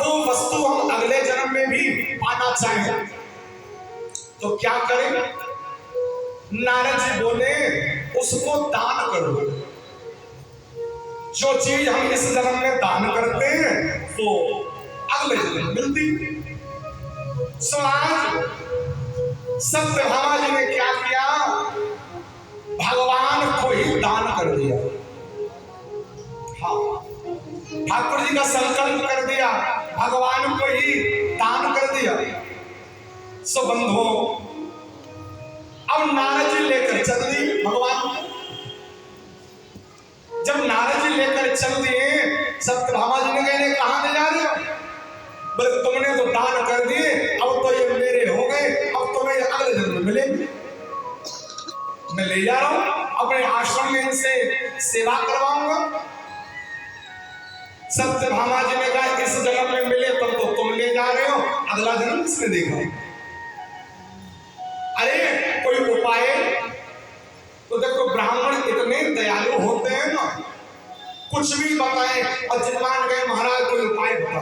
वो वस्तु हम अगले जन्म में भी पाना चाहें तो क्या करें? नारद जी बोले उसको दान करो। जो चीज हम इस जन्म में दान करते हैं वो अगले जन्म में मिलती। सो आज सत्यभामा जी ने क्या किया? भगवान को ही दान कर दिया। हाँ, ठाकुर जी का संकल्प कर दिया, भगवान को ही दान कर दिया। सो बंधुओं, अब नारद जी लेकर चल दिए भगवान को। जब नारद जी लेकर चल दिए, सत्यभामा जी ने कहने कहां ले जा रहे हो? बोले तुमने तो दान कर दिए, अब तो ये मेरे हो गए, अब तुम्हें अगले जन्म में मिलेंगे। मैं ले जा रहा हूं अपने आश्रम में, इनसे सेवा करवाऊंगा। सत्यभामा जी ने कहा इस जन्म में मिले तब तो तुम ले जा रहे हो, अगला जन्म किसने देखा? अरे कोई उपाय? तो देखो ब्राह्मण इतने दयालु होते हैं ना, कुछ भी बताए और जितमान गए महाराज कोई उपाय बता।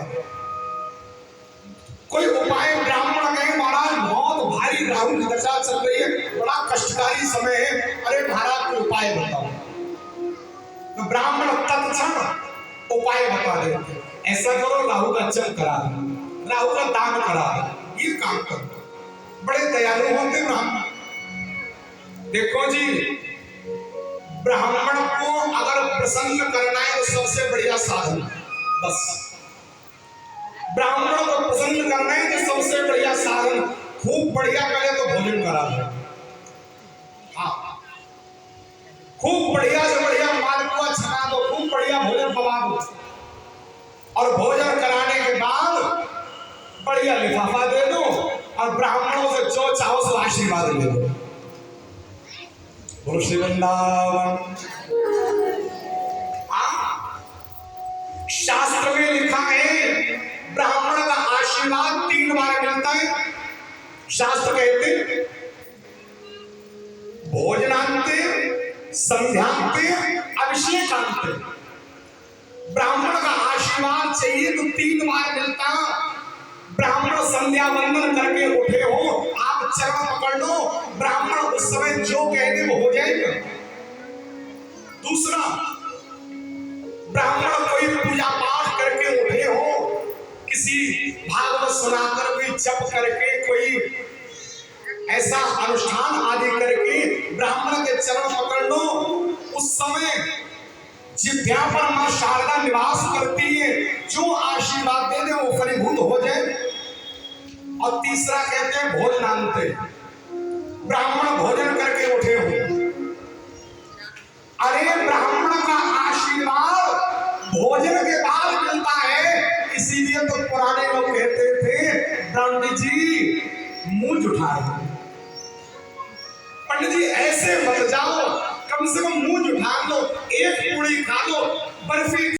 कोई उपाय ब्राह्मण कहे महाराज बहुत भारी राहु की दशा चल रही है, बड़ा कष्टकारी समय है, अरे महाराज कोई उपाय बताओ। तो ब्राह्मण तत्क्षण उपाय बता देते, ऐसा करो राहु का जप करा दो, राहु का दान करा दो, ये काम करो। बड़े दयालु होते ब्राह्मण। देखो जी, ब्राह्मण को अगर प्रसन्न करना है तो सबसे बढ़िया साधन, बस ब्राह्मण को प्रसन्न करना है तो सबसे बढ़िया साधन, खूब बढ़िया पहले तो भोजन करा दो। हाँ, खूब बढ़िया से बढ़िया मालपुआ छका दो, खूब बढ़िया भोजन खवा दो, और भोजन कराने के बाद बढ़िया लिफाफा दे दो और ब्राह्मणों से जो चाहो सो आशीर्वाद ले दो। श्री वृंदावन। शास्त्र में लिखा है ब्राह्मण का आशीर्वाद 3 बार मिलता है। शास्त्र कहते भोजनांते, संध्यांते, अभिषेकांते। ब्राह्मण का आशीर्वाद चाहिए तो 3 बार मिलता। ब्राह्मण संध्या वंदन करके उठे हो, आप चरण पकड़ लो, ब्राह्मण उस समय जो कहते वो हो जाएगा। दूसरा, ब्राह्मण कोई पूजा पाठ करके उठे हो, किसी भागवत सुनाकर, कोई जप करके, कोई ऐसा अनुष्ठान आदि करके ब्राह्मण के चरण पकड़ लो, उस समय जिभ्या पर मां शारदा निवास करती है, जो आशीर्वाद दे दे वो फलीभूत हो जाए। और तीसरा कहते हैं भोजनांते, ब्राह्मण भोजन करके उठे हो, अरे ब्राह्मण का आशीर्वाद भोजन के बाद मिलता है। इसीलिए तो पुराने लोग कहते थे पंडित जी मुंह जुठाए, पंडित जी ऐसे मत जाओ, कम से कम मुंह जुठा लो, एक पूरी खा लो, बर्फी